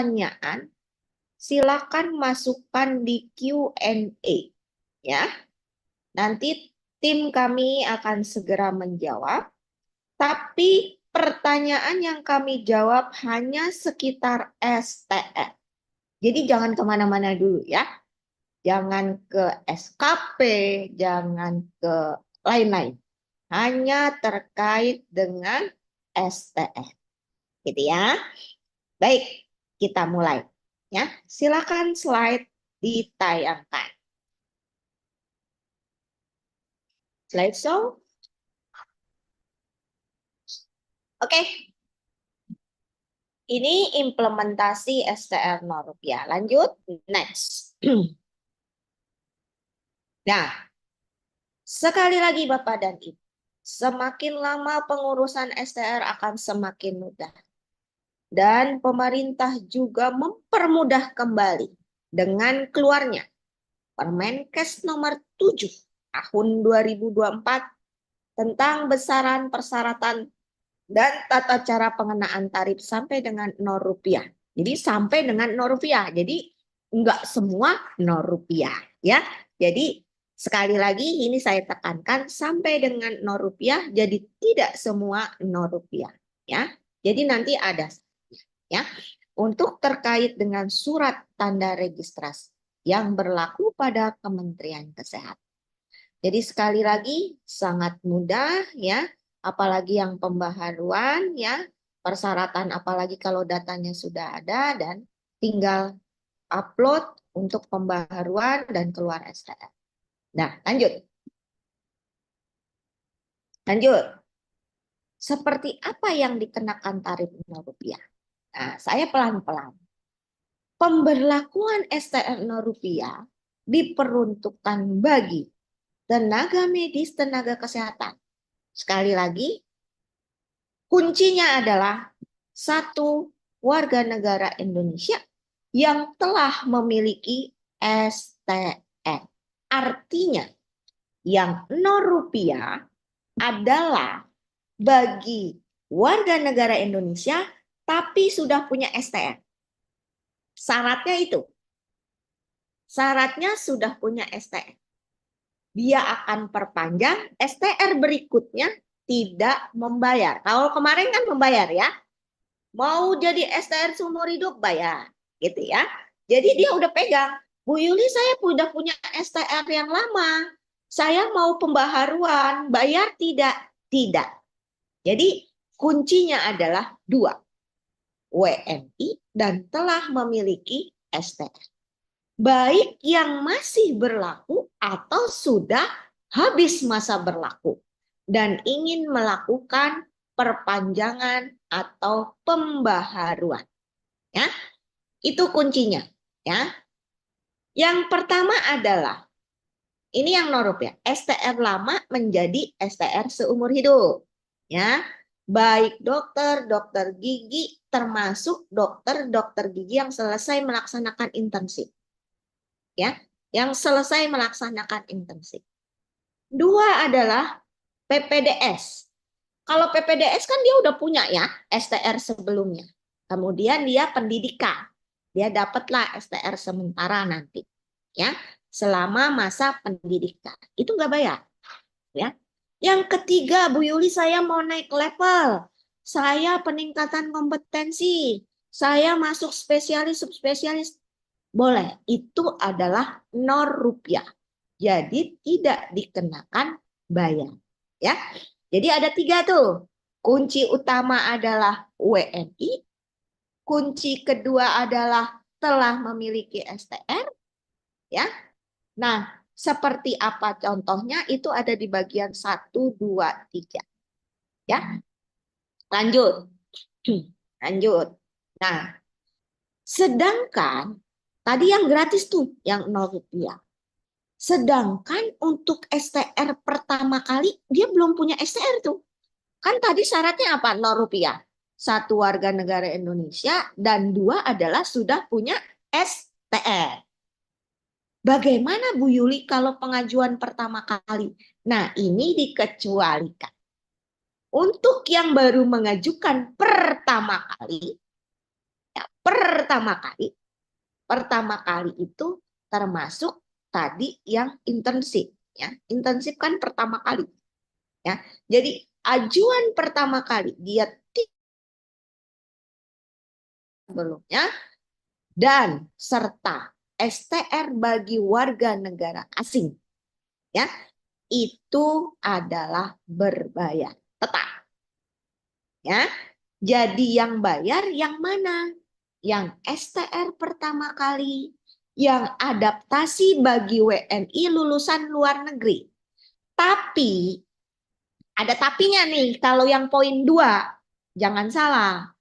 pertanyaan, silakan masukkan di Q&A ya. Nanti tim kami akan segera menjawab. Tapi pertanyaan yang kami jawab hanya sekitar STR. Jadi jangan kemana-mana dulu ya. Jangan ke SKP, jangan ke lain-lain. Hanya terkait dengan STR. Gitu ya. Baik, kita mulai. Ya, silakan slide ditayangkan. Slide show. Oke. Ini implementasi STR rupiah. Lanjut, next. Nah, sekali lagi Bapak dan Ibu, semakin lama pengurusan STR akan semakin mudah. Dan pemerintah juga mempermudah kembali dengan keluarnya Permenkes nomor 7 tahun 2024 tentang besaran persyaratan dan tata cara pengenaan tarif sampai dengan Rp0. Jadi sampai dengan Rp0. Jadi enggak semua Rp0 ya. Jadi sekali lagi ini saya tekankan sampai dengan Rp0, jadi tidak semua Rp0 ya. Jadi nanti ada ya. Untuk terkait dengan surat tanda registrasi yang berlaku pada Kementerian Kesehatan. Jadi sekali lagi sangat mudah ya, apalagi yang pembaharuan ya, persyaratan apalagi kalau datanya sudah ada dan tinggal upload untuk pembaharuan dan keluar STR. Nah, lanjut. Lanjut. Seperti apa yang dikenakan tarif Rp0? Nah, saya pelan-pelan. Pemberlakuan STR Rp0 diperuntukkan bagi tenaga medis, tenaga kesehatan. Sekali lagi, kuncinya adalah satu, warga negara Indonesia yang telah memiliki STR. Artinya, yang Rp0 adalah bagi warga negara Indonesia tapi sudah punya STR. Syaratnya itu. Syaratnya sudah punya STR. Dia akan perpanjang, STR berikutnya tidak membayar. Kalau kemarin kan membayar ya. Mau jadi STR seumur hidup bayar. Gitu ya. Jadi dia udah pegang. Bu Yuli saya udah punya STR yang lama. Saya mau pembaharuan. Bayar tidak? Tidak. Jadi kuncinya adalah dua. WNI dan telah memiliki STR. Baik yang masih berlaku atau sudah habis masa berlaku dan ingin melakukan perpanjangan atau pembaharuan. Ya, itu kuncinya. Ya, yang pertama adalah ini yang Rp0 ya, STR lama menjadi STR seumur hidup. Ya, baik dokter, dokter gigi, termasuk dokter gigi yang selesai melaksanakan intensif. Ya, yang selesai melaksanakan intensif. Dua adalah PPDS. Kalau PPDS kan dia udah punya ya STR sebelumnya. Kemudian dia pendidikan. Dia dapatlah STR sementara nanti. Ya, selama masa pendidikan. Itu nggak bayar. Ya. Yang ketiga, Bu Yuli saya mau naik level. Saya peningkatan kompetensi. Saya masuk spesialis, subspesialis. Boleh, itu adalah Rp0. Jadi tidak dikenakan bayar. Ya. Jadi ada tiga tuh. Kunci utama adalah WNI. Kunci kedua adalah telah memiliki STR. Ya. Nah, seperti apa contohnya itu ada di bagian 1, 2, 3. Ya. Lanjut. Lanjut. Nah, sedangkan tadi yang gratis tuh yang Rp0. Sedangkan untuk STR pertama kali dia belum punya STR tuh. Kan tadi syaratnya apa? Rp0. Satu warga negara Indonesia dan dua adalah sudah punya STR. Bagaimana Bu Yuli kalau pengajuan pertama kali? Nah, ini dikecualikan. Untuk yang baru mengajukan pertama kali, ya, pertama kali itu termasuk tadi yang intensif, ya. Intensif kan pertama kali, ya. Jadi ajuan pertama kali dia sebelumnya dan serta STR bagi warga negara asing, ya, itu adalah berbayar tetap, ya. Jadi yang bayar yang mana? Yang STR pertama kali, yang adaptasi bagi WNI lulusan luar negeri. Tapi ada tapinya nih, kalau yang poin 2, jangan salah.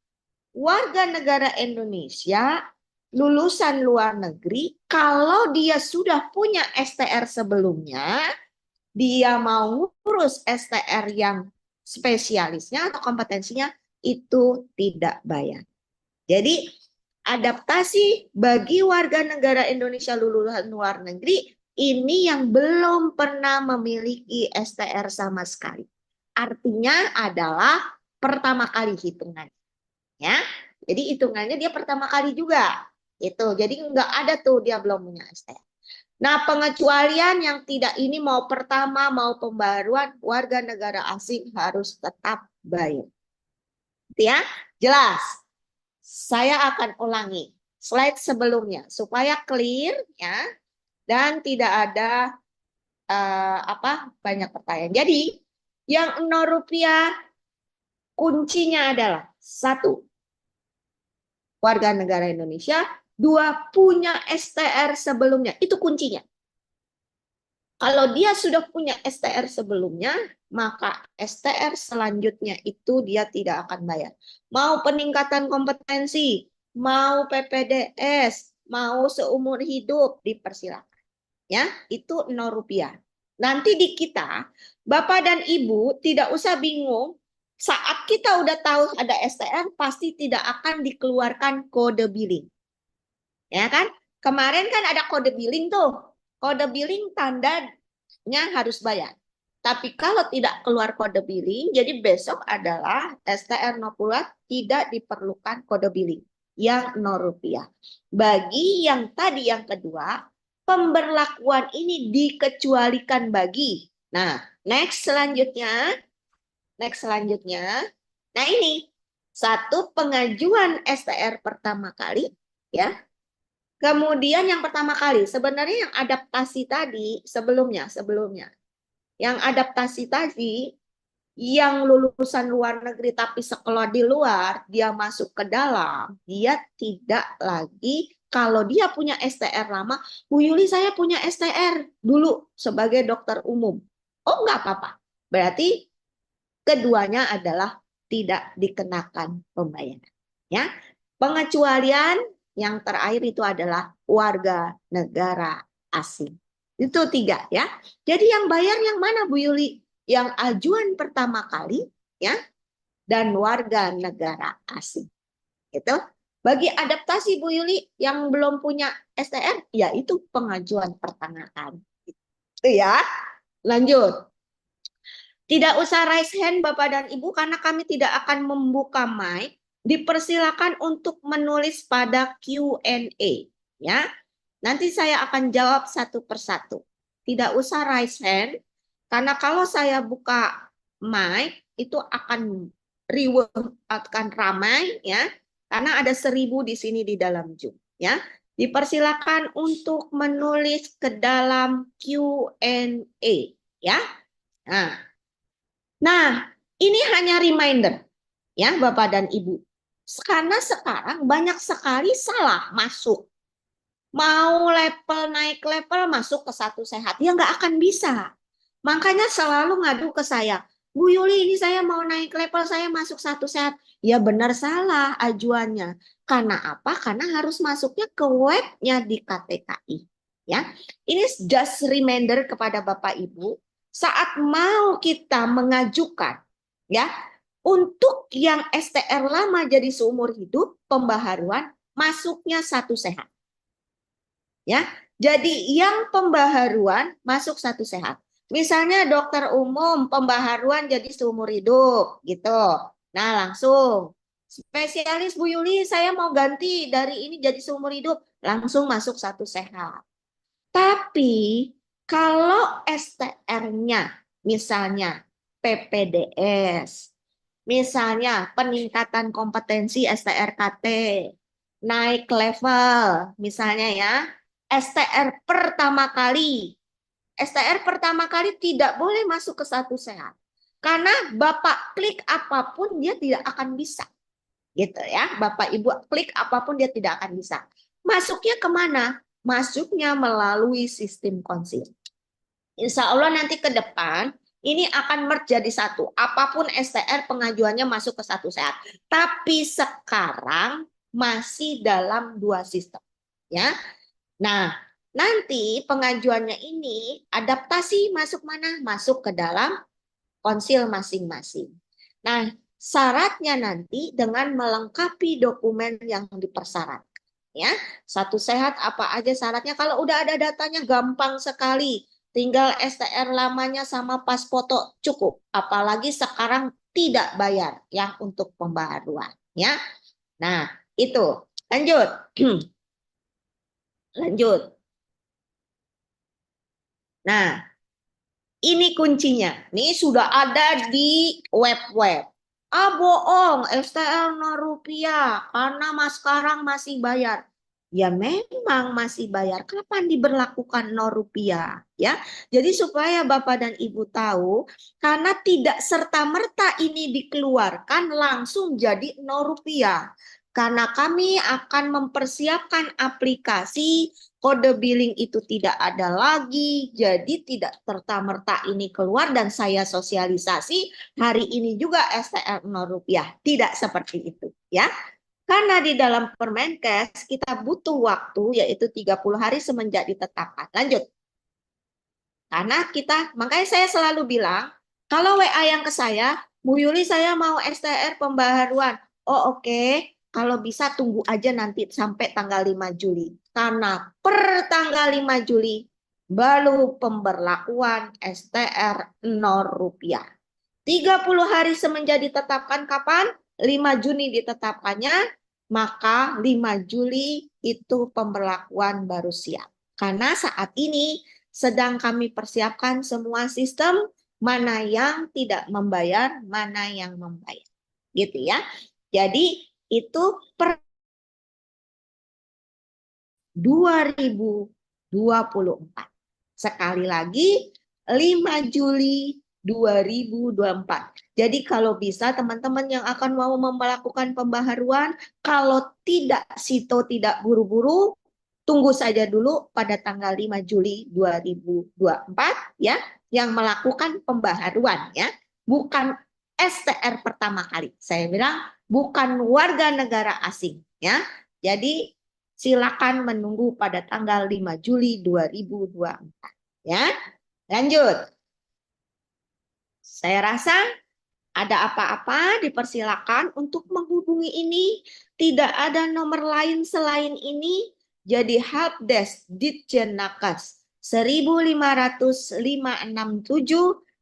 Warga negara Indonesia lulusan luar negeri, kalau dia sudah punya STR sebelumnya, dia mau ngurus STR yang spesialisnya atau kompetensinya, itu tidak bayar. Jadi adaptasi bagi warga negara Indonesia lulusan luar negeri ini yang belum pernah memiliki STR sama sekali. Artinya adalah pertama kali hitungan, ya. Jadi hitungannya dia pertama kali juga. Itu. Jadi nggak ada tuh dia belum punya STR. Nah, pengecualian yang tidak ini mau pertama mau pembaruan warga negara asing harus tetap bayar. Ya, jelas. Saya akan ulangi slide sebelumnya supaya clear, ya, dan tidak ada banyak pertanyaan. Jadi yang Rp0 kuncinya adalah 1, warga negara Indonesia, 2, punya STR sebelumnya. Itu kuncinya. Kalau dia sudah punya STR sebelumnya, maka STR selanjutnya itu dia tidak akan bayar. Mau peningkatan kompetensi, mau PPDS, mau seumur hidup, dipersilakan. Ya, itu Rp0. Nanti di kita, Bapak dan Ibu tidak usah bingung, saat kita udah tahu ada STR, pasti tidak akan dikeluarkan kode billing. Ya kan? Kemarin kan ada kode billing tuh. Kode billing tandanya harus bayar. Tapi kalau tidak keluar kode billing, jadi besok adalah STR 0 tidak diperlukan kode billing yang Rp0. Bagi yang tadi yang kedua, pemberlakuan ini dikecualikan bagi. Nah, next selanjutnya. Nah ini, 1, pengajuan STR pertama kali, ya. Kemudian yang pertama kali, sebenarnya yang adaptasi tadi sebelumnya. Yang adaptasi tadi, yang lulusan luar negeri tapi sekolah di luar, dia masuk ke dalam, dia tidak lagi, kalau dia punya STR lama, Bu Yuli saya punya STR dulu sebagai dokter umum. Oh enggak apa-apa. Berarti keduanya adalah tidak dikenakan pembayaran. Ya, pengecualian yang terakhir itu adalah warga negara asing. Itu 3, ya. Jadi yang bayar yang mana, Bu Yuli? Yang ajuan pertama kali, ya, dan warga negara asing. Itu. Bagi adaptasi Bu Yuli yang belum punya STR, yaitu pengajuan pertama kali. Itu ya. Lanjut. Tidak usah raise hand Bapak dan Ibu karena kami tidak akan membuka mic. Dipersilakan untuk menulis pada Q&A, ya. Nanti saya akan jawab satu persatu. Tidak usah raise hand karena kalau saya buka mic itu akan reward, akan ramai, ya. Karena ada 1000 di sini di dalam Zoom, ya. Dipersilakan untuk menulis ke dalam Q&A, ya. Nah, ini hanya reminder, ya Bapak dan Ibu. Karena sekarang banyak sekali salah masuk. Mau naik level masuk ke 1 sehat, ya nggak akan bisa. Makanya selalu ngadu ke saya, Bu Yuli ini saya mau naik level, saya masuk 1 sehat. Ya benar salah ajuannya. Karena apa? Karena harus masuknya ke webnya di KTKI. Ya, ini just reminder kepada Bapak Ibu, saat mau kita mengajukan, ya, untuk yang STR lama jadi seumur hidup, pembaharuan masuknya 1 sehat. Ya, jadi yang pembaharuan masuk 1 sehat. Misalnya dokter umum pembaharuan jadi seumur hidup gitu. Nah, langsung Spesialis Bu Yuli, saya mau ganti dari ini jadi seumur hidup, langsung masuk satu sehat. Tapi kalau STR-nya misalnya PPDS, misalnya peningkatan kompetensi STRKT, naik level, misalnya ya, STR pertama kali. STR pertama kali tidak boleh masuk ke satu sehat. Karena Bapak klik apapun dia tidak akan bisa. Gitu ya, Bapak Ibu klik apapun dia tidak akan bisa. Masuknya kemana? Masuknya melalui sistem konsil. Insya Allah nanti ke depan ini akan merge jadi satu. Apapun STR pengajuannya masuk ke satu sehat. Tapi sekarang masih dalam dua sistem. Ya. Nah, nanti pengajuannya ini adaptasi masuk mana? Masuk ke dalam konsil masing-masing. Nah, syaratnya nanti dengan melengkapi dokumen yang dipersyaratkan. Ya, satu sehat apa aja syaratnya. Kalau udah ada datanya gampang sekali. Tinggal STR lamanya sama pas foto cukup. Apalagi sekarang tidak bayar yang untuk pembaharuan. Ya, nah itu. Lanjut. Lanjut. Nah, ini kuncinya. Ini sudah ada di web-web. Ah, bohong, STR 0 rupiah karena mas sekarang masih bayar. Ya memang masih bayar. Kapan diberlakukan 0 rupiah? Ya, jadi supaya Bapak dan Ibu tahu, karena tidak serta-merta ini dikeluarkan langsung jadi 0 rupiah. Karena kami akan mempersiapkan aplikasi, kode billing itu tidak ada lagi, jadi tidak serta-merta ini keluar dan saya sosialisasi hari ini juga STR 0 rupiah. Tidak seperti itu ya. Karena di dalam Permenkes kita butuh waktu yaitu 30 hari semenjak ditetapkan. Lanjut. Karena kita, makanya saya selalu bilang, kalau WA yang ke saya, Bu Yuli saya mau STR pembaharuan. Oh oke, kalau bisa tunggu aja nanti sampai tanggal 5 Juli. Karena per tanggal 5 Juli baru pemberlakuan STR 0 rupiah. 30 hari semenjak ditetapkan kapan? 5 Juni ditetapkannya, maka 5 Juli itu pemberlakuan baru siap. Karena saat ini sedang kami persiapkan semua sistem, mana yang tidak membayar, mana yang membayar. Gitu ya. Jadi itu per 2024. Sekali lagi 5 Juli 2024. Jadi kalau bisa teman-teman yang akan mau melakukan pembaharuan, kalau tidak Sito tidak buru-buru, tunggu saja dulu pada tanggal 5 Juli 2024 ya, yang melakukan pembaharuan ya, bukan STR pertama kali. Saya bilang bukan warga negara asing ya. Jadi silakan menunggu pada tanggal 5 Juli 2024 ya. Lanjut. Saya rasa ada apa-apa dipersilakan untuk menghubungi ini. Tidak ada nomor lain selain ini. Jadi helpdesk Ditjen Nakes 15567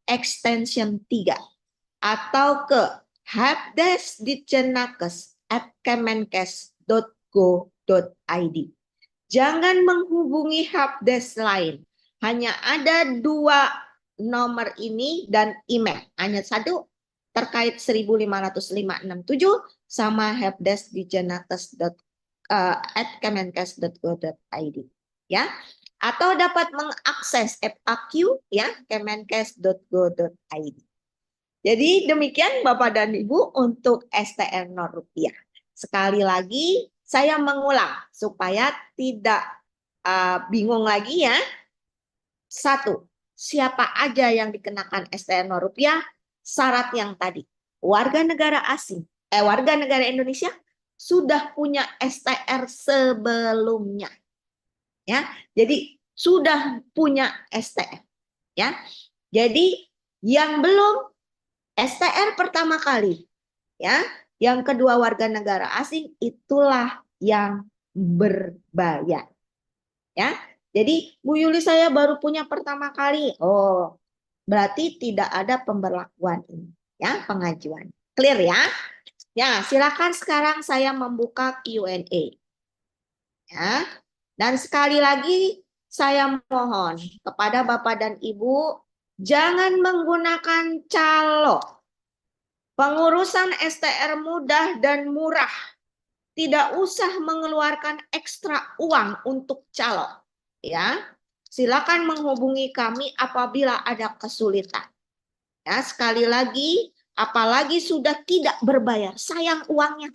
extension 3 atau ke helpdesk Ditjen Nakes @kemenkes.go.id. Jangan menghubungi helpdesk lain. Hanya ada 2 nomor ini dan email. Hanya satu terkait 15567 sama helpdesk di @kemenkes.go.id ya. Atau dapat mengakses FAQ ya kemenkes.go.id. Jadi demikian Bapak dan Ibu untuk STR 0 rupiah. Sekali lagi saya mengulang supaya tidak bingung lagi ya. Satu, siapa aja yang dikenakan STR 0 rupiah? Syarat yang tadi. Warga negara asing, warga negara Indonesia sudah punya STR sebelumnya. Ya. Jadi sudah punya STR, ya. Jadi yang belum STR pertama kali, ya. Yang kedua warga negara asing itulah yang berbayar. Ya. Jadi Bu Yuli saya baru punya pertama kali. Oh, berarti tidak ada pemberlakuan ini, ya, pengajuan. Clear ya? Ya, silakan sekarang saya membuka Q&A. Ya. Dan sekali lagi saya mohon kepada Bapak dan Ibu jangan menggunakan calo. Pengurusan STR mudah dan murah. Tidak usah mengeluarkan ekstra uang untuk calo. Ya. Silakan menghubungi kami apabila ada kesulitan. Ya, sekali lagi, apalagi sudah tidak berbayar, sayang uangnya.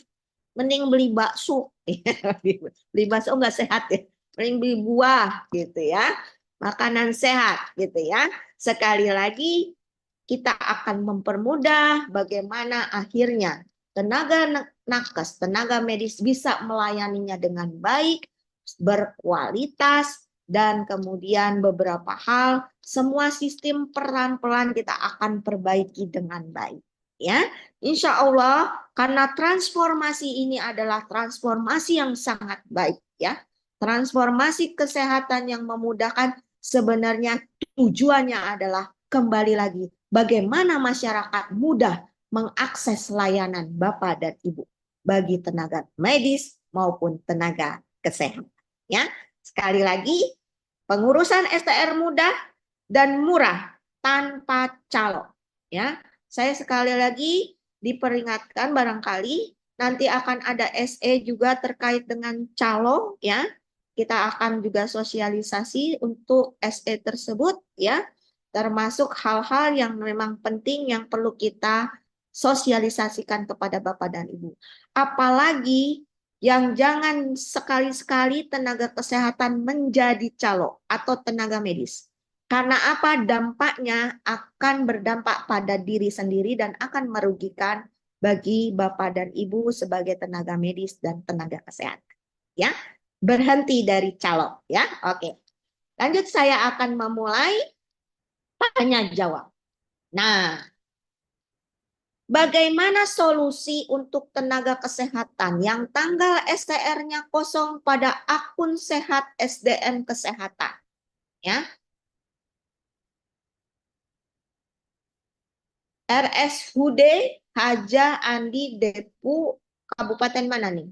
Mending beli bakso. Beli bakso nggak sehat ya. Mending beli buah gitu ya. Makanan sehat gitu ya. Sekali lagi kita akan mempermudah bagaimana akhirnya tenaga nakes, tenaga medis bisa melayaninya dengan baik, berkualitas, dan kemudian beberapa hal, semua sistem pelan-pelan kita akan perbaiki dengan baik. Ya, insya Allah karena transformasi ini adalah transformasi yang sangat baik ya. Transformasi kesehatan yang memudahkan sebenarnya tujuannya adalah kembali lagi bagaimana masyarakat mudah mengakses layanan Bapak dan Ibu bagi tenaga medis maupun tenaga kesehatan. Ya, sekali lagi pengurusan STR mudah dan murah tanpa calo. Ya, saya sekali lagi diperingatkan barangkali nanti akan ada SE juga terkait dengan calo ya. Kita akan juga sosialisasi untuk SE tersebut ya, termasuk hal-hal yang memang penting yang perlu kita sosialisasikan kepada Bapak dan Ibu. Apalagi yang jangan sekali-sekali tenaga kesehatan menjadi calo atau tenaga medis. Karena apa? Dampaknya akan berdampak pada diri sendiri dan akan merugikan bagi Bapak dan Ibu sebagai tenaga medis dan tenaga kesehatan. Ya, berhenti dari calo. Ya, oke. Lanjut saya akan memulai tanya jawab. Nah, bagaimana solusi untuk tenaga kesehatan yang tanggal STR-nya kosong pada akun sehat SDM Kesehatan? Ya, RSUD Haja Andi Depu, Kabupaten mana nih?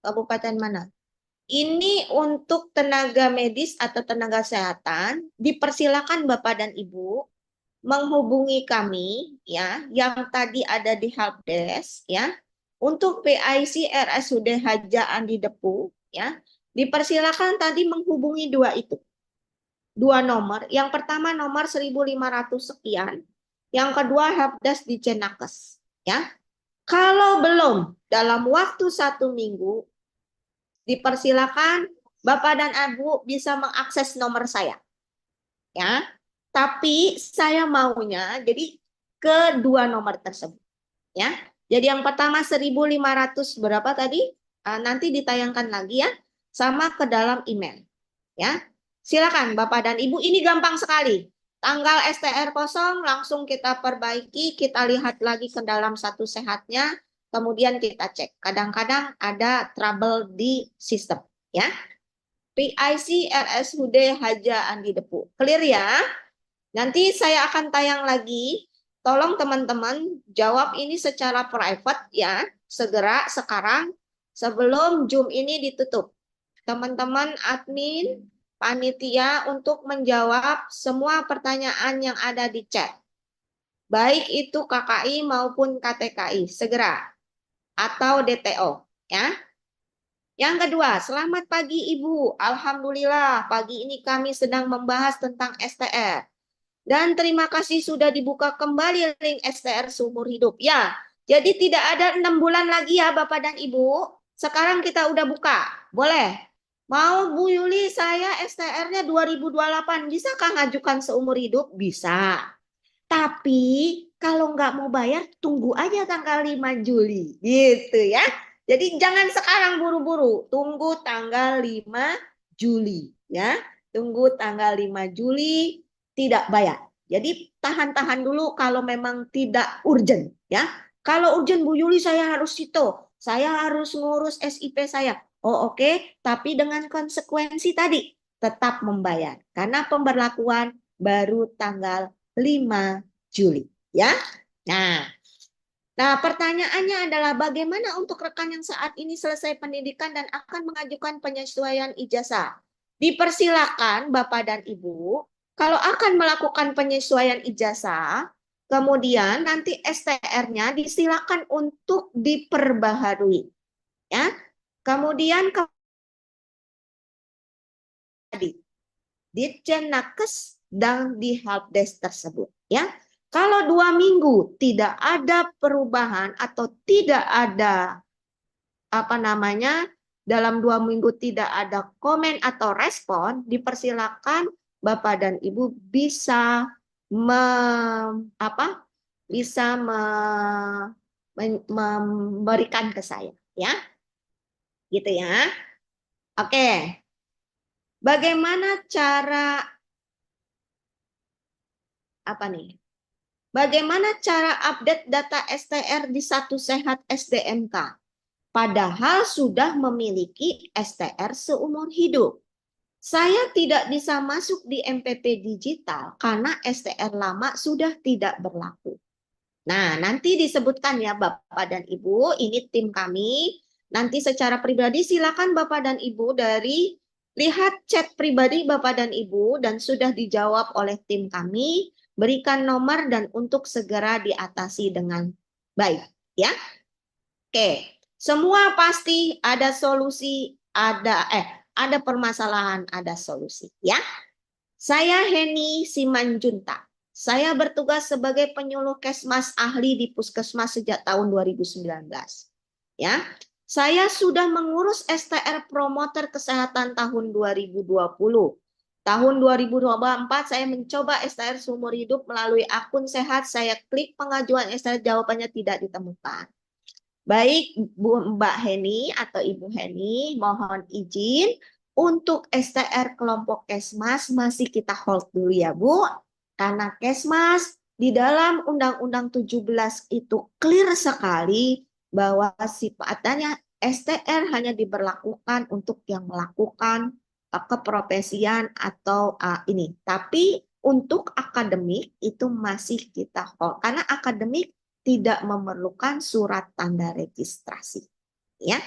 Kabupaten mana? Ini untuk tenaga medis atau tenaga kesehatan, dipersilakan Bapak dan Ibu menghubungi kami ya yang tadi ada di helpdesk ya. Untuk PIC RSUD Haja Andi Depu ya, dipersilakan tadi menghubungi dua itu. Dua nomor. Yang pertama nomor 1500 sekian, yang kedua helpdesk di Cenakes ya. Kalau belum dalam waktu 1 minggu, dipersilakan Bapak dan Ibu bisa mengakses nomor saya. Ya. Tapi saya maunya jadi kedua nomor tersebut. Ya. Jadi yang pertama 1500 berapa tadi? Nanti ditayangkan lagi ya. Sama ke dalam email. Ya. Silakan Bapak dan Ibu, ini gampang sekali. Tanggal STR kosong langsung kita perbaiki, kita lihat lagi ke dalam satu sehatnya, kemudian kita cek. Kadang-kadang ada trouble di sistem, ya. PIC RSUD Haja Andi Depu. Clear ya? Nanti saya akan tayang lagi. Tolong teman-teman jawab ini secara private ya, segera sekarang sebelum Zoom ini ditutup. Teman-teman admin panitia untuk menjawab semua pertanyaan yang ada di chat. Baik itu KKI maupun KTKI, segera. Atau DTO, ya. Yang kedua, selamat pagi Ibu. Alhamdulillah, pagi ini kami sedang membahas tentang STR. Dan terima kasih sudah dibuka kembali link STR seumur hidup. Ya, jadi tidak ada 6 bulan lagi ya Bapak dan Ibu. Sekarang kita udah buka. Boleh? Mau Bu Yuli, saya STR-nya 2028. Bisakah ngajukan seumur hidup? Bisa. Tapi kalau nggak mau bayar, tunggu aja tanggal 5 Juli. Gitu ya. Jadi jangan sekarang buru-buru. Tunggu tanggal 5 Juli. Ya. Tunggu tanggal 5 Juli tidak bayar. Jadi tahan-tahan dulu kalau memang tidak urgent. Ya. Kalau urgent Bu Yuli saya harus itu. Saya harus ngurus SIP saya. Oh oke. Tapi dengan konsekuensi tadi. Tetap membayar. Karena pemberlakuan baru tanggal 5 Juli ya. Nah, Nah, pertanyaannya adalah bagaimana untuk rekan yang saat ini selesai pendidikan dan akan mengajukan penyesuaian ijazah? Dipersilakan Bapak dan Ibu, kalau akan melakukan penyesuaian ijazah, kemudian nanti STR-nya disilakan untuk diperbaharui, ya. Kemudian tadi Ditjen Nakes dan di helpdesk tersebut, ya. Kalau 2 minggu tidak ada perubahan atau tidak ada dalam 2 minggu tidak ada komen atau respon, dipersilakan Bapak dan Ibu bisa memberikan ke saya, ya, gitu ya. Oke, bagaimana cara Bagaimana cara update data STR di Satu Sehat SDMK? Padahal sudah memiliki STR seumur hidup. Saya tidak bisa masuk di MPP digital karena STR lama sudah tidak berlaku. Nah, nanti disebutkan ya Bapak dan Ibu, ini tim kami. Nanti secara pribadi silakan Bapak dan Ibu lihat chat pribadi Bapak dan Ibu dan sudah dijawab oleh tim kami, berikan nomor dan untuk segera diatasi dengan baik, ya. Oke, semua pasti ada solusi, ada permasalahan, ada solusi, ya. Saya Heni Simanjuntak. Saya bertugas sebagai penyuluh Kesmas ahli di Puskesmas sejak tahun 2019. Ya. Saya sudah mengurus STR promoter kesehatan tahun 2020. Tahun 2024 saya mencoba STR seumur hidup melalui akun sehat. Saya klik pengajuan STR, jawabannya tidak ditemukan. Baik Mbak Heni atau Ibu Heni, mohon izin untuk STR kelompok Kesmas masih kita hold dulu ya Bu. Karena Kesmas di dalam Undang-Undang 17 itu clear sekali bahwa sifatnya STR hanya diberlakukan untuk yang melakukan keprofesian atau ini. Tapi untuk akademik itu masih kita hold. Karena akademik tidak memerlukan surat tanda registrasi. Ya,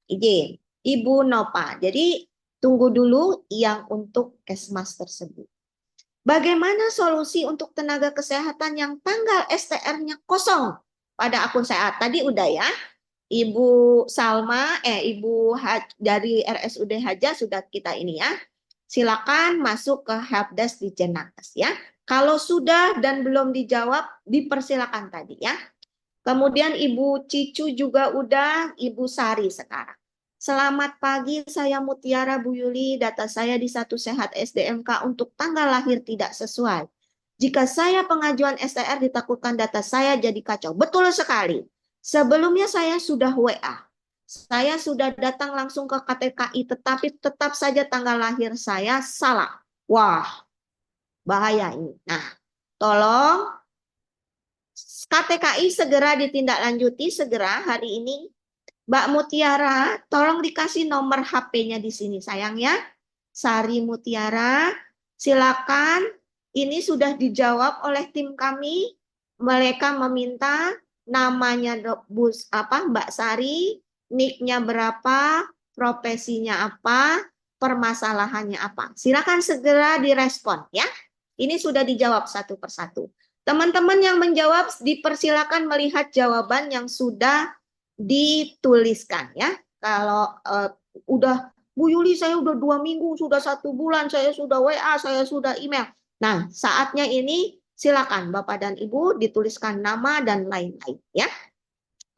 izin. Ibu Nopa. Jadi tunggu dulu yang untuk Kesmas tersebut. Bagaimana solusi untuk tenaga kesehatan yang tanggal STR-nya kosong pada akun sehat? Tadi udah ya. Ibu Salma, Ibu dari RSUD Haja sudah kita ini ya. Silakan masuk ke helpdesk di Nakes ya. Kalau sudah dan belum dijawab, dipersilakan tadi ya. Kemudian Ibu Cicu juga udah, Ibu Sari sekarang. Selamat pagi, saya Mutiara Bu Yuli. Data saya di Satu Sehat SDMK untuk tanggal lahir tidak sesuai. Jika saya pengajuan STR ditakutkan data saya jadi kacau. Betul sekali. Sebelumnya saya sudah WA. Saya sudah datang langsung ke KTKI, tetapi tetap saja tanggal lahir saya salah. Wah, bahaya ini. Nah, tolong KTKI segera ditindaklanjuti segera hari ini. Mbak Mutiara, tolong dikasih nomor HP-nya di sini sayang ya. Sari Mutiara, silakan. Ini sudah dijawab oleh tim kami. Mereka meminta namanya Mbak Sari, nick-nya berapa, profesinya apa, permasalahannya apa. Silakan segera direspon ya. Ini sudah dijawab satu persatu. Teman-teman yang menjawab dipersilakan melihat jawaban yang sudah dituliskan ya. Kalau udah Bu Yuli saya udah 2 minggu, sudah 1 bulan, saya sudah WA, saya sudah email. Nah, saatnya ini silakan Bapak dan Ibu dituliskan nama dan lain-lain ya.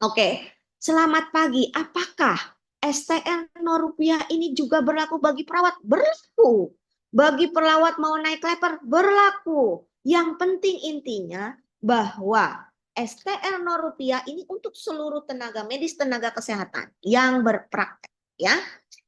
Oke, selamat pagi. Apakah STR Rupiah ini juga berlaku bagi perawat? Berlaku. Bagi perawat mau naik level? Berlaku. Yang penting intinya bahwa STR Rupiah ini untuk seluruh tenaga medis, tenaga kesehatan yang berpraktek ya,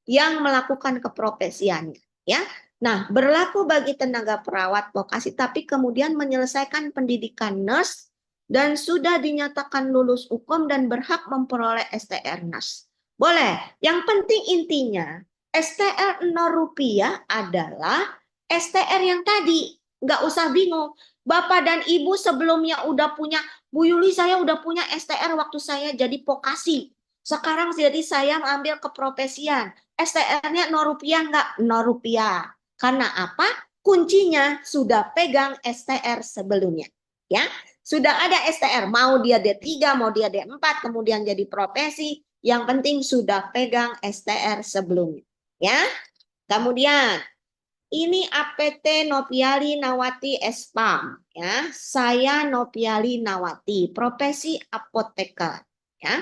yang melakukan keprofesiannya ya. Nah, berlaku bagi tenaga perawat vokasi tapi kemudian menyelesaikan pendidikan nurse dan sudah dinyatakan lulus UKOM dan berhak memperoleh STR nurse. Boleh. Yang penting intinya STR Rupiah adalah STR yang tadi. Nggak usah bingung. Bapak dan Ibu sebelumnya udah punya Bu Yuli, saya udah punya STR waktu saya jadi vokasi. Sekarang jadi saya ambil keprofesian. STR-nya 0 rupiah nggak? 0 rupiah. Karena apa? Kuncinya sudah pegang STR sebelumnya. Ya, sudah ada STR. Mau dia D3, mau dia D4, kemudian jadi profesi. Yang penting sudah pegang STR sebelumnya. Ya, kemudian ini APT Noviali Nawati Espam, ya. Saya Noviali Nawati, profesi apoteker, ya.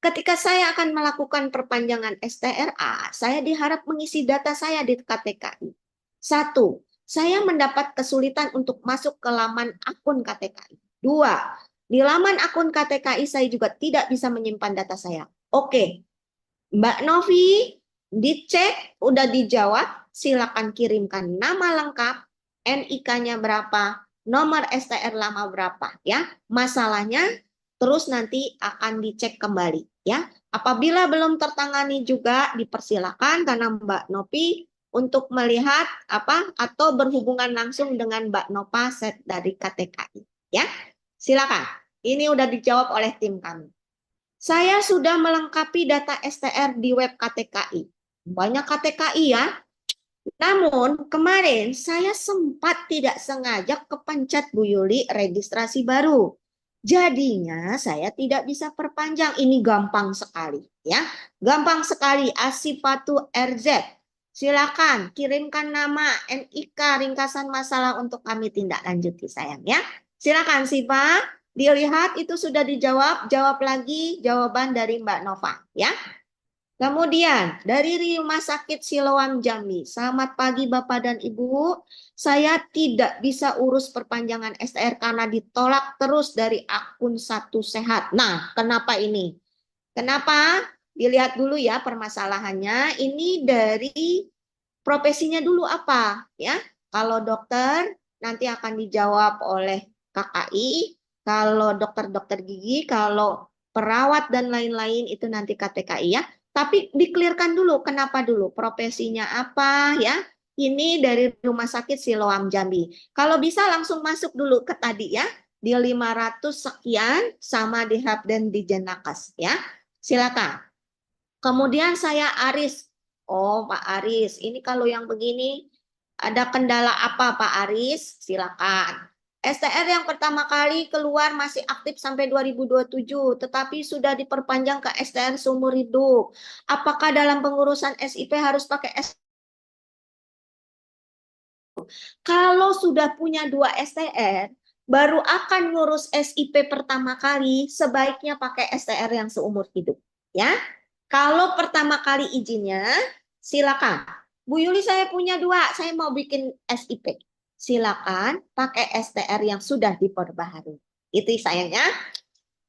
Ketika saya akan melakukan perpanjangan STRA, saya diharap mengisi data saya di KTKI. 1. Saya mendapat kesulitan untuk masuk ke laman akun KTKI. 2. Di laman akun KTKI saya juga tidak bisa menyimpan data saya. Oke, Mbak Novi, dicek, udah dijawab, silakan kirimkan nama lengkap, NIK-nya berapa, nomor STR lama berapa, ya. Masalahnya terus nanti akan dicek kembali, ya. Apabila belum tertangani juga dipersilakan karena Mbak Novi untuk melihat apa atau berhubungan langsung dengan Mbak Nova Set dari KTKI, ya. Silakan. Ini udah dijawab oleh tim kami. Saya sudah melengkapi data STR di web KTKI. Banyak KTKI ya. Namun kemarin saya sempat tidak sengaja kepencet Bu Yuli registrasi baru. Jadinya saya tidak bisa perpanjang. Ini gampang sekali ya. Gampang sekali. Asifatu RZ. Silakan kirimkan nama NIK ringkasan masalah untuk kami tindak lanjuti sayang ya. Silakan Siva. Dilihat itu sudah dijawab, jawab lagi jawaban dari Mbak Nova ya. Kemudian dari Rumah Sakit Siloam Jambi, selamat pagi Bapak dan Ibu, saya tidak bisa urus perpanjangan STR karena ditolak terus dari akun Satu Sehat. Nah, kenapa ini? Kenapa? Dilihat dulu ya permasalahannya. Ini dari profesinya dulu apa ya? Kalau dokter nanti akan dijawab oleh KKI. Kalau dokter-dokter gigi, kalau perawat dan lain-lain itu nanti KTKI ya. Tapi dikelirkan dulu, kenapa dulu? Profesinya apa ya? Ini dari Rumah Sakit Siloam Jambi. Kalau bisa langsung masuk dulu ke tadi ya. Di 500 sekian sama di Habden di Jenakes ya. Silakan. Kemudian saya Aris. Oh Pak Aris, ini kalau yang begini ada kendala apa Pak Aris? Silakan. STR yang pertama kali keluar masih aktif sampai 2027, tetapi sudah diperpanjang ke STR seumur hidup. Apakah dalam pengurusan SIP harus pakai STR? Kalau sudah punya 2 STR, baru akan ngurus SIP pertama kali, sebaiknya pakai STR yang seumur hidup. Ya, kalau pertama kali izinnya, silakan. Bu Yuli saya punya 2, saya mau bikin SIP. Silakan pakai STR yang sudah diperbaharui. Itu sayangnya.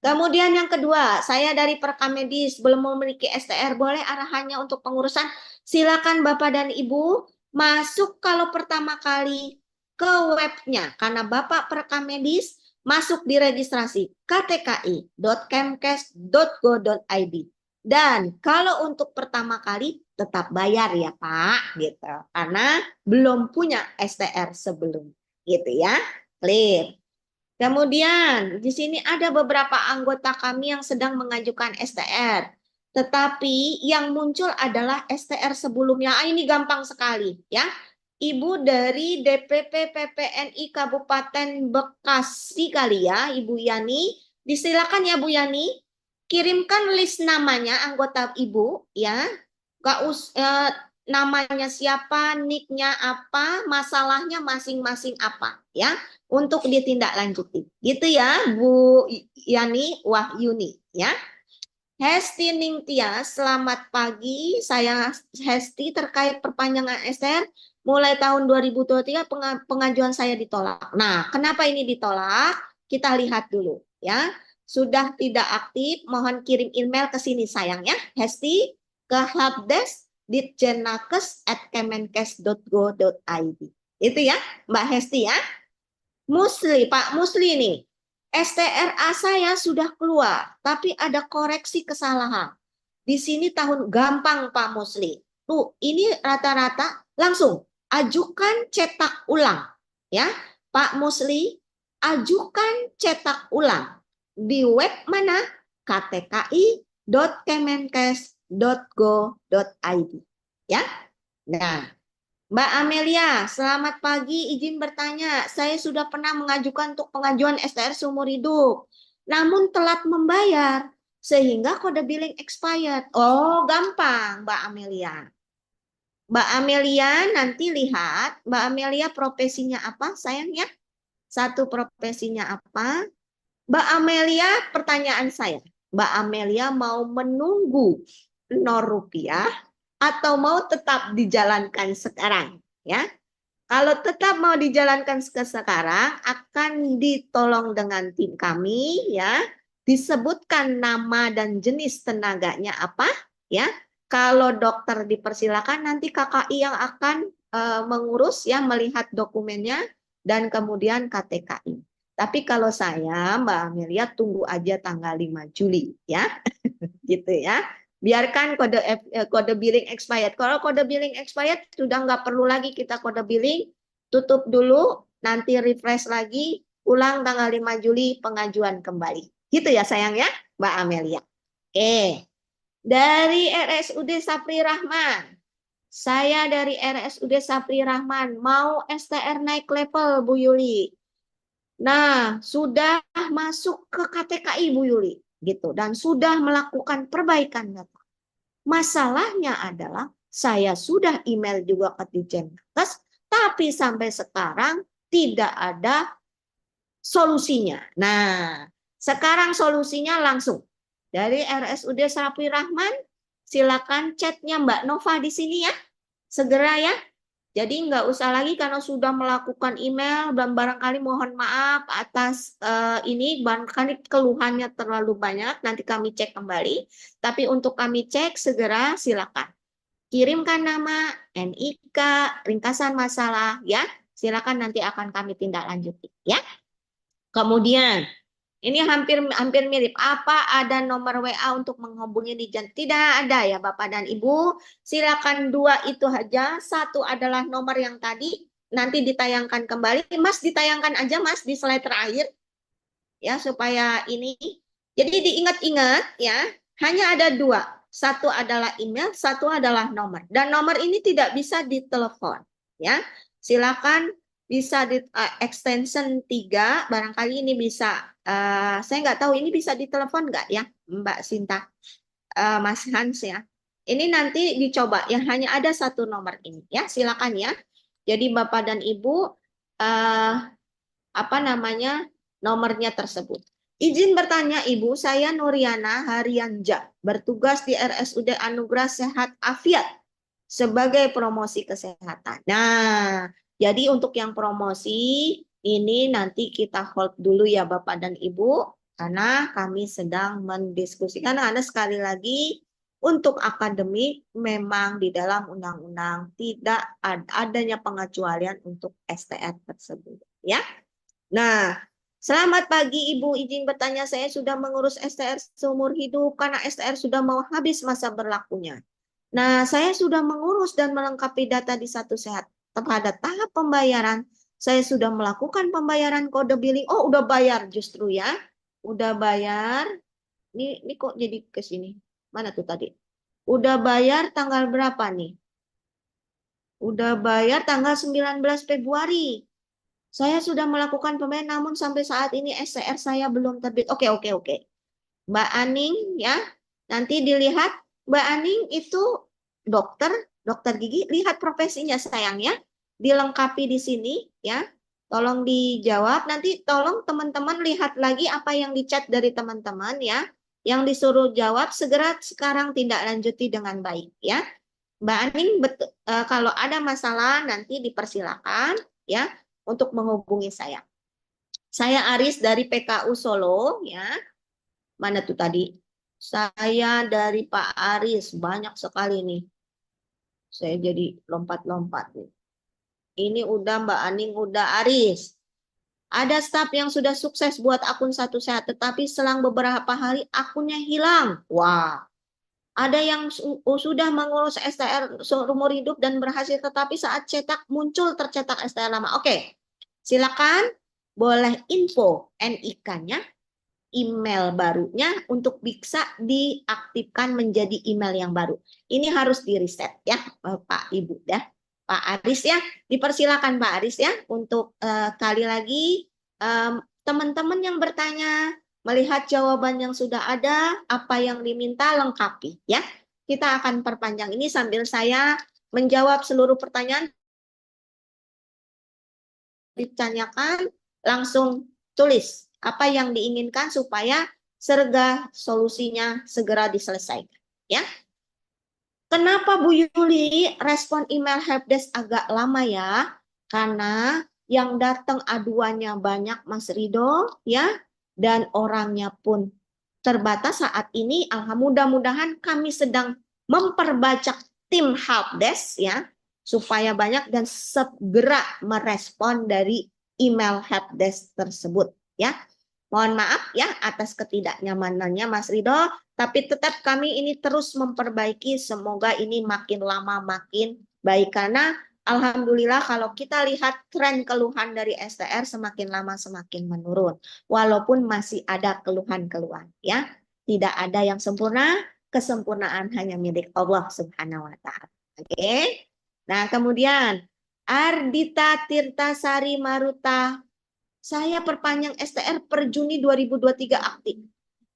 Kemudian yang kedua, saya dari perekam medis belum memiliki STR, boleh arahannya untuk pengurusan? Silakan Bapak dan Ibu masuk kalau pertama kali ke webnya, karena Bapak perekam medis masuk di registrasi ktki.kemkes.go.id. Dan kalau untuk pertama kali tetap bayar ya Pak, gitu. Karena belum punya STR sebelum, gitu ya. Clear. Kemudian di sini ada beberapa anggota kami yang sedang mengajukan STR. Tetapi yang muncul adalah STR sebelumnya. Ini gampang sekali ya. Ibu dari DPP PPNI Kabupaten Bekasi kali ya, Ibu Yani. Disilakan ya Bu Yani, kirimkan list namanya anggota Ibu ya. Namanya siapa, nicknya apa, masalahnya masing-masing apa ya, untuk ditindaklanjuti. Gitu ya Bu Yani Wahyuni ya. Hesti Ningtia, selamat pagi. Saya Hesti terkait perpanjangan STR mulai tahun 2023 pengajuan saya ditolak. Nah, kenapa ini ditolak? Kita lihat dulu ya. Sudah tidak aktif, mohon kirim email ke sini sayang ya. Hesti ke helpdesk ditjenakes@kemenkes.go.id. Itu ya, Mbak Hesti ya. Musli, Pak Musli nih. STRA saya sudah keluar, tapi ada koreksi kesalahan. Di sini tahun gampang Pak Musli. Tuh, ini rata-rata langsung ajukan cetak ulang. Ya, Pak Musli, ajukan cetak ulang. di web mana? ktki.kemenkes.go.id. Ya. Nah, Mbak Amelia, selamat pagi. Izin bertanya, saya sudah pernah mengajukan untuk pengajuan STR seumur hidup, namun telat membayar sehingga kode billing expired. Oh, gampang, Mbak Amelia. Mbak Amelia nanti lihat, Mbak Amelia profesinya apa, sayang ya? Satu profesinya apa? Mbak Amelia, pertanyaan saya. Mbak Amelia mau menunggu 0 rupiah atau mau tetap dijalankan sekarang? Ya, kalau tetap mau dijalankan sekarang, akan ditolong dengan tim kami, ya. Disebutkan nama dan jenis tenaganya apa, ya. Kalau dokter dipersilakan, nanti KKI yang akan mengurus, ya, melihat dokumennya dan kemudian KTKI. Tapi kalau saya, Mbak Amelia, tunggu aja tanggal 5 Juli, ya, gitu ya. Biarkan kode billing expired. Kalau kode billing expired sudah nggak perlu lagi kita kode billing, tutup dulu, nanti refresh lagi, ulang tanggal 5 Juli pengajuan kembali. Gitu ya sayang ya, Mbak Amelia. Oke, dari RSUD Sapri Rahman. Saya dari RSUD Sapri Rahman mau STR naik level Bu Yuli. Nah, sudah masuk ke KTKI Bu Yuli gitu dan sudah melakukan perbaikan data. Masalahnya adalah saya sudah email juga ke Ditjen Nakes, tapi sampai sekarang tidak ada solusinya. Nah, sekarang solusinya langsung dari RSUD Sapri Rahman, silakan chatnya Mbak Nova di sini ya, segera ya. Jadi nggak usah lagi karena sudah melakukan email dan barangkali mohon maaf atas ini barangkali keluhannya terlalu banyak. Nanti kami cek kembali. Tapi untuk kami cek segera silakan. Kirimkan nama, NIK, ringkasan masalah ya. Silakan nanti akan kami tindak lanjuti ya. Kemudian ini hampir mirip. Apa ada nomor WA untuk menghubungi Ditjen? Tidak ada ya Bapak dan Ibu. Silakan 2 itu aja. 1 adalah nomor yang tadi. Nanti ditayangkan kembali. Mas ditayangkan aja Mas di slide terakhir. Ya supaya ini. Jadi diingat-ingat ya. Hanya ada 2. 1 adalah email, 1 adalah nomor. Dan nomor ini tidak bisa ditelepon. Ya, silakan bisa di extension 3, barangkali ini bisa, saya nggak tahu ini bisa ditelepon nggak ya Mbak Sinta, Mas Hans ya. Ini nanti dicoba, yang hanya ada 1 nomor ini ya, silakan ya. Jadi Bapak dan Ibu, apa namanya, nomornya tersebut. Izin bertanya Ibu, saya Nuriana Harianja, bertugas di RSUD Anugerah Sehat Afiat sebagai promosi kesehatan. Nah, jadi untuk yang promosi ini nanti kita hold dulu ya Bapak dan Ibu karena kami sedang mendiskusikan karena sekali lagi untuk akademik memang di dalam undang-undang tidak adanya pengecualian untuk STR tersebut ya. Nah, selamat pagi Ibu, izin bertanya saya sudah mengurus STR seumur hidup karena STR sudah mau habis masa berlakunya. Nah, saya sudah mengurus dan melengkapi data di Satu Sehat. Pada tahap pembayaran, saya sudah melakukan pembayaran kode billing. Oh, udah bayar justru ya. Udah bayar. Ini kok jadi ke sini? Mana tuh tadi? Udah bayar tanggal berapa nih? Udah bayar tanggal 19 Februari. Saya sudah melakukan pembayaran, namun sampai saat ini STR saya belum terbit. Oke. Mbak Aning ya, nanti dilihat Mbak Aning itu dokter gigi, lihat profesinya sayang ya, dilengkapi di sini ya, tolong dijawab, nanti tolong teman-teman lihat lagi apa yang dicat dari teman-teman ya, yang disuruh jawab segera sekarang tindak lanjuti dengan baik ya. Mbak Aning kalau ada masalah nanti dipersilakan ya untuk menghubungi saya. Saya Aris dari PKU Solo ya. Mana tuh tadi? Saya dari Pak Aris, banyak sekali nih. Saya jadi lompat-lompat nih. Ini udah Mbak Aning, udah Aris. Ada staf yang sudah sukses buat akun Satu Sehat, tetapi selang beberapa hari akunnya hilang. Wah, ada yang sudah mengurus STR seumur hidup dan berhasil, tetapi saat cetak muncul tercetak STR lama. Oke, silakan boleh info NIK-nya email barunya untuk bisa diaktifkan menjadi email yang baru. Ini harus di reset ya Pak Ibu ya. Pak Aris ya, dipersilakan Pak Aris ya untuk kali lagi teman-teman yang bertanya, melihat jawaban yang sudah ada, apa yang diminta lengkapi ya. Kita akan perpanjang ini sambil saya menjawab seluruh pertanyaan ditanyakan, langsung tulis apa yang diinginkan supaya solusinya segera diselesaikan ya. Kenapa Bu Yuli respon email helpdesk agak lama ya? Karena yang datang aduannya banyak Mas Rido ya, dan orangnya pun terbatas saat ini. Mudah-mudahan kami sedang memperbajak tim helpdesk ya, supaya banyak dan segera merespon dari email helpdesk tersebut ya. Mohon maaf ya atas ketidaknyamanannya Mas Rido, tapi tetap kami ini terus memperbaiki, semoga ini makin lama makin baik. Karena alhamdulillah kalau kita lihat tren keluhan dari STR semakin lama semakin menurun. Walaupun masih ada keluhan-keluhan ya. Tidak ada yang sempurna, kesempurnaan hanya milik Allah Subhanahu wa taala. Oke. Nah, kemudian Ardita Tirtasari Maruta, saya perpanjang STR per Juni 2023 aktif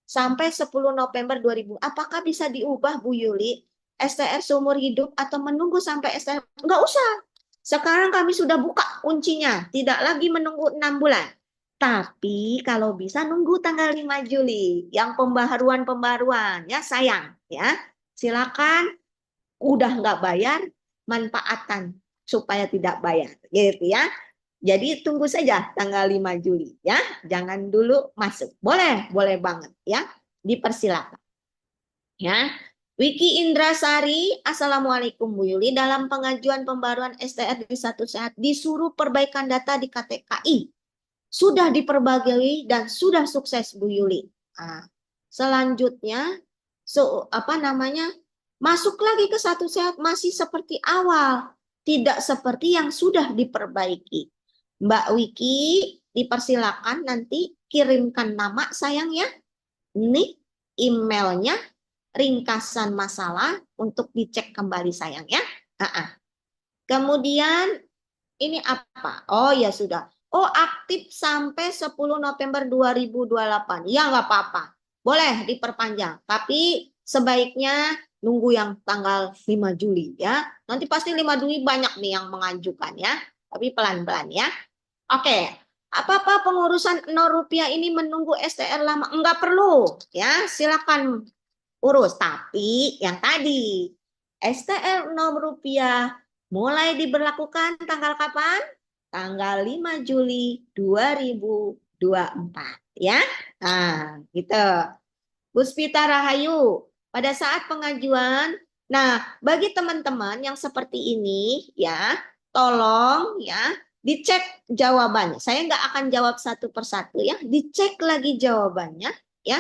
sampai 10 November 2000. Apakah bisa diubah Bu Yuli? STR seumur hidup atau menunggu sampai STR? Enggak usah. Sekarang kami sudah buka kuncinya. Tidak lagi menunggu 6 bulan. Tapi kalau bisa nunggu tanggal 5 Juli. Yang pembaharuan-pembaharuan. Ya sayang. Ya. Silakan. Udah nggak bayar, manfaatkan supaya tidak bayar. Gitu ya. Jadi tunggu saja tanggal 5 Juli ya. Jangan dulu masuk. Boleh, boleh banget ya. Dipersilakan. Ya. Wiki Indrasari, Assalamualaikum Bu Yuli. Dalam pengajuan pembaruan STR di Satu Sehat disuruh perbaikan data di KTKI. Sudah diperbaiki dan sudah sukses Bu Yuli. Nah, selanjutnya masuk lagi ke Satu Sehat masih seperti awal. Tidak seperti yang sudah diperbaiki. Mbak Wiki, dipersilakan nanti kirimkan nama sayang ya. Ini emailnya, ringkasan masalah untuk dicek kembali sayang ya. Kemudian ini apa? Oh ya sudah. Oh aktif sampai 10 November 2028. Ya nggak apa-apa. Boleh diperpanjang. Tapi sebaiknya nunggu yang tanggal 5 Juli ya. Nanti pasti 5 Juli banyak nih yang mengajukan ya. Tapi pelan-pelan ya. Oke, apa-apa pengurusan Rp0 ini menunggu STR lama? Enggak perlu, ya silakan urus. Tapi yang tadi, STR Rp0 mulai diberlakukan tanggal kapan? Tanggal 5 Juli 2024, ya. Nah, gitu. Puspita Rahayu, pada saat pengajuan, nah bagi teman-teman yang seperti ini, ya, tolong ya, dicek jawabannya. Saya nggak akan jawab satu persatu ya, dicek lagi jawabannya ya,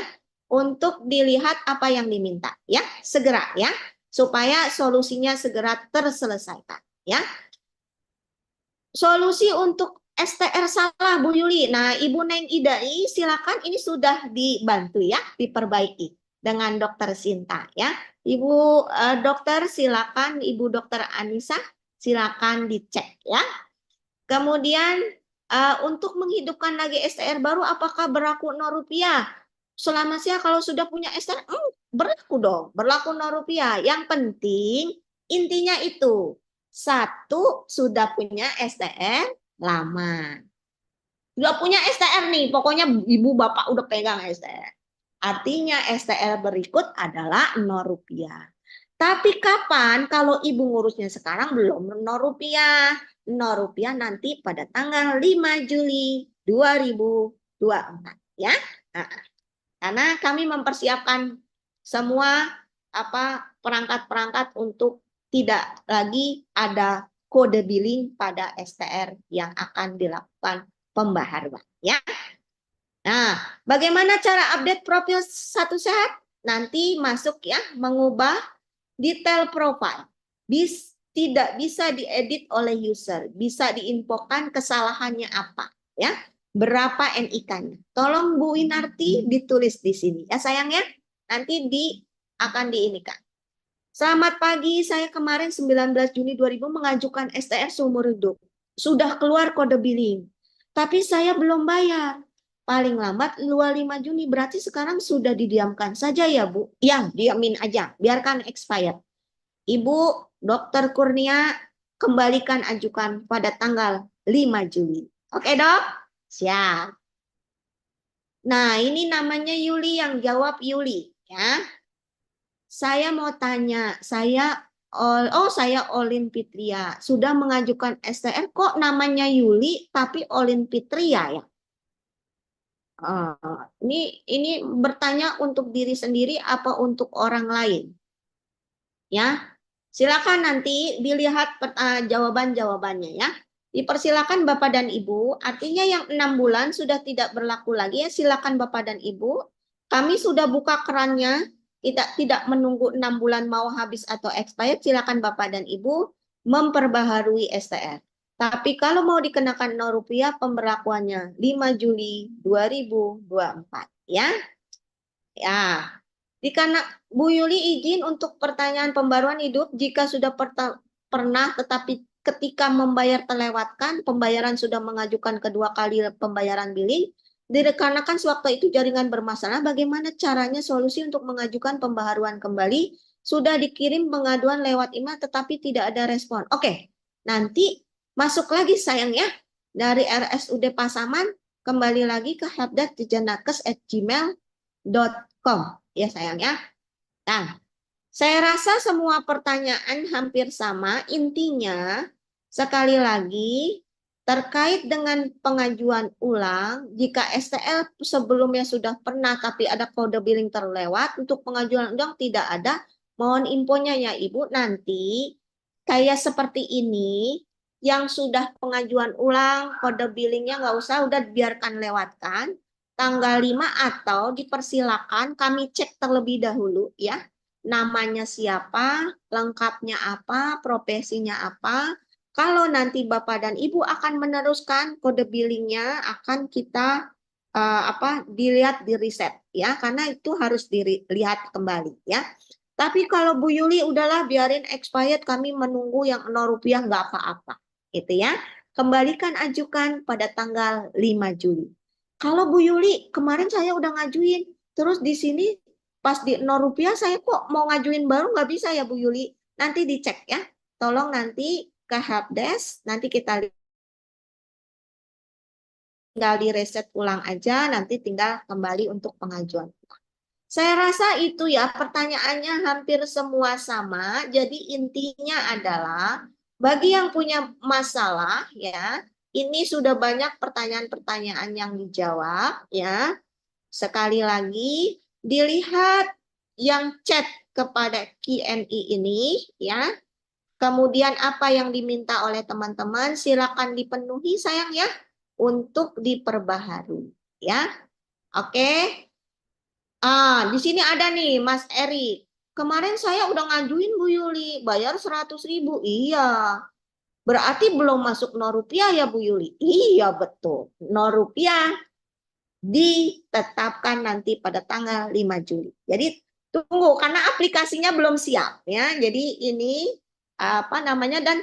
untuk dilihat apa yang diminta ya, segera ya, supaya solusinya segera terselesaikan ya. Solusi untuk STR salah Bu Yuli. Nah, Ibu Neng Idai silakan ini sudah dibantu ya, diperbaiki dengan Dokter Sinta ya. Ibu dokter silakan, Ibu Dokter Anissa silakan dicek ya. Kemudian untuk menghidupkan lagi STR baru apakah berlaku Rp0? Selama saya kalau sudah punya STR berlaku dong, berlaku Rp0. Yang penting intinya itu satu sudah punya STR lama. Sudah punya STR nih, pokoknya ibu bapak udah pegang STR. Artinya STR berikut adalah Rp0. Tapi kapan kalau ibu ngurusnya sekarang belum Rp0? Rp0 nanti pada tanggal 5 Juli 2024 ya. Nah, karena kami mempersiapkan semua perangkat-perangkat untuk tidak lagi ada kode billing pada STR yang akan dilakukan pembaharuan ya. Nah, bagaimana cara update profil Satu Sehat? Nanti masuk ya, mengubah detail profile. Tidak bisa diedit oleh user, bisa diinfokan kesalahannya apa ya. berapa NIK-nya. Tolong Bu Winarti ditulis di sini ya sayang ya. Nanti akan diinikan. Selamat pagi, saya kemarin 19 Juni 2000 mengajukan STR seumur hidup. Sudah keluar kode billing, tapi saya belum bayar. Paling lambat 25 Juni, berarti sekarang sudah didiamkan saja ya Bu? Ya, diamin aja, biarkan expired. Ibu Dokter Kurnia, kembalikan ajukan pada tanggal 5 Juli. Oke dok? Siap. Nah ini namanya Yuli, yang jawab Yuli ya. Saya mau tanya, saya Olin Fitria sudah mengajukan STR, kok namanya Yuli tapi Olin Fitria ya? Ini bertanya untuk diri sendiri apa untuk orang lain? Ya, silakan nanti dilihat jawaban-jawabannya ya. Dipersilakan Bapak dan Ibu. Artinya yang 6 bulan sudah tidak berlaku lagi ya. Silakan Bapak dan Ibu. Kami sudah buka kerannya. Tidak menunggu 6 bulan mau habis atau expired. Silakan Bapak dan Ibu memperbaharui STR. Tapi kalau mau dikenakan Rp0 pemberlakuannya 5 Juli 2024 ya. Ya. Dikarenakan Bu Yuli izin untuk pertanyaan pembaruan hidup jika sudah pernah tetapi ketika membayar terlewatkan, pembayaran sudah mengajukan kedua kali pembayaran billing, dikarenakan sewaktu itu jaringan bermasalah, bagaimana caranya solusi untuk mengajukan pembaharuan kembali? Sudah dikirim pengaduan lewat email tetapi tidak ada respon. Oke, nanti masuk lagi sayang ya, dari RSUD Pasaman, kembali lagi ke helpdesk.jenakes@gmail.com ya sayang ya. Nah, saya rasa semua pertanyaan hampir sama. Intinya, sekali lagi, terkait dengan pengajuan ulang, jika STL sebelumnya sudah pernah tapi ada kode billing terlewat, untuk pengajuan ulang tidak ada, mohon infonya ya Ibu. Nanti, kayak seperti ini, yang sudah pengajuan ulang, kode billingnya nggak usah, udah biarkan lewatkan. Tanggal 5 atau dipersilakan kami cek terlebih dahulu ya. Namanya siapa, lengkapnya apa, profesinya apa. Kalau nanti Bapak dan Ibu akan meneruskan kode billingnya akan kita dilihat di riset ya, karena itu harus dilihat kembali ya. Tapi kalau Bu Yuli udahlah biarin expired, kami menunggu yang Rp0 nggak apa-apa gitu ya. Kembalikan ajukan pada tanggal 5 Juli. Kalau Bu Yuli, kemarin saya udah ngajuin, terus di sini pas di Rp0 saya kok mau ngajuin baru nggak bisa ya Bu Yuli. Nanti dicek ya. Tolong nanti ke helpdesk, nanti kita tinggal di reset ulang aja, nanti tinggal kembali untuk pengajuan. Saya rasa itu ya, pertanyaannya hampir semua sama. Jadi intinya adalah bagi yang punya masalah ya, ini sudah banyak pertanyaan-pertanyaan yang dijawab ya. Sekali lagi dilihat yang chat kepada Q&A ini ya. Kemudian apa yang diminta oleh teman-teman silakan dipenuhi sayang ya untuk diperbaharui ya. Oke. Di sini ada nih Mas Eri. Kemarin saya udah ngajuin Bu Yuli, bayar 100.000. Iya. Berarti belum masuk Rp0 ya Bu Yuli? Iya betul. Rp0 ditetapkan nanti pada tanggal 5 Juli. Jadi tunggu karena aplikasinya belum siap ya. Jadi ini apa namanya, dan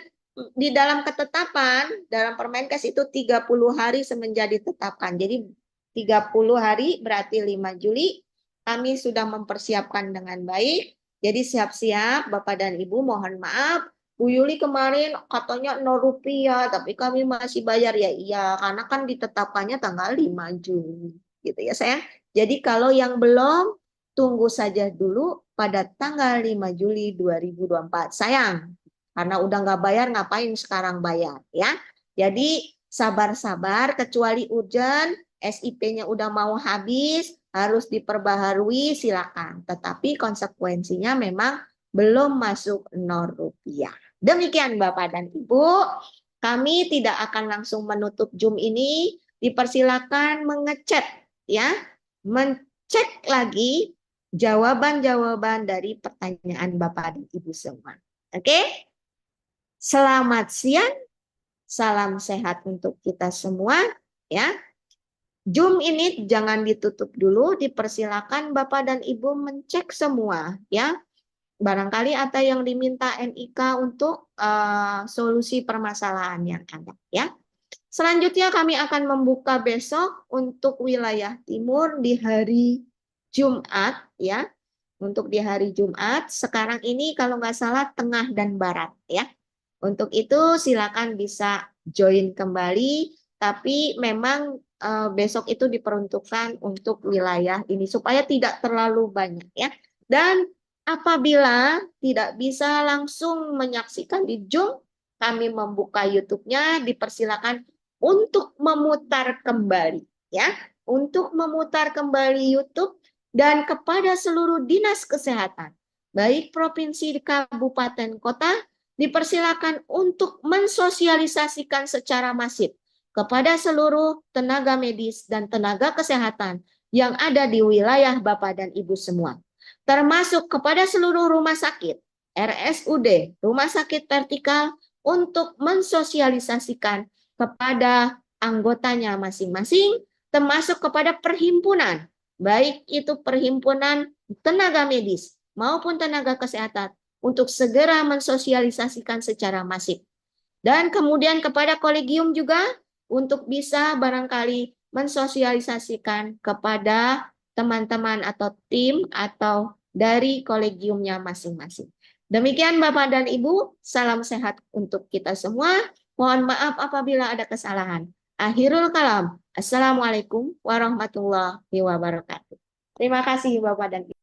di dalam ketetapan dalam Permenkes itu 30 hari semenjak ditetapkan. Jadi 30 hari berarti 5 Juli kami sudah mempersiapkan dengan baik. Jadi siap-siap Bapak dan Ibu, mohon maaf Bu Yuli kemarin katanya Rp0, tapi kami masih bayar ya. Iya, karena kan ditetapkannya tanggal 5 Juni. Gitu ya sayang. Jadi kalau yang belum, tunggu saja dulu pada tanggal 5 Juli 2024. Sayang, karena udah nggak bayar, ngapain sekarang bayar ya. Jadi sabar-sabar, kecuali urgent, SIP-nya udah mau habis, harus diperbaharui, silakan. Tetapi konsekuensinya memang belum masuk Rp0. Demikian Bapak dan Ibu, kami tidak akan langsung menutup Zoom ini. Dipersilakan mengecek ya, mencek lagi jawaban-jawaban dari pertanyaan Bapak dan Ibu semua. Oke? Selamat siang. Salam sehat untuk kita semua ya. Zoom ini jangan ditutup dulu, dipersilakan Bapak dan Ibu mencek semua ya. Barangkali ada yang diminta NIK untuk solusi permasalahan yang ada ya. Selanjutnya kami akan membuka besok untuk wilayah timur di hari Jumat ya. Untuk di hari Jumat, sekarang ini kalau nggak salah tengah dan barat ya. Untuk itu silakan bisa join kembali, tapi memang besok itu diperuntukkan untuk wilayah ini supaya tidak terlalu banyak ya. Dan apabila tidak bisa langsung menyaksikan di Zoom, kami membuka YouTube-nya, dipersilakan untuk memutar kembali ya, untuk memutar kembali YouTube dan kepada seluruh dinas kesehatan, baik provinsi, kabupaten, kota, dipersilakan untuk mensosialisasikan secara masif kepada seluruh tenaga medis dan tenaga kesehatan yang ada di wilayah Bapak dan Ibu semua, termasuk kepada seluruh rumah sakit, RSUD, rumah sakit vertikal, untuk mensosialisasikan kepada anggotanya masing-masing, termasuk kepada perhimpunan, baik itu perhimpunan tenaga medis maupun tenaga kesehatan, untuk segera mensosialisasikan secara masif. Dan kemudian kepada kolegium juga untuk bisa barangkali mensosialisasikan kepada teman-teman atau tim atau dari kolegiumnya masing-masing. Demikian Bapak dan Ibu, salam sehat untuk kita semua. Mohon maaf apabila ada kesalahan. Akhirul kalam. Assalamualaikum warahmatullahi wabarakatuh. Terima kasih Bapak dan Ibu.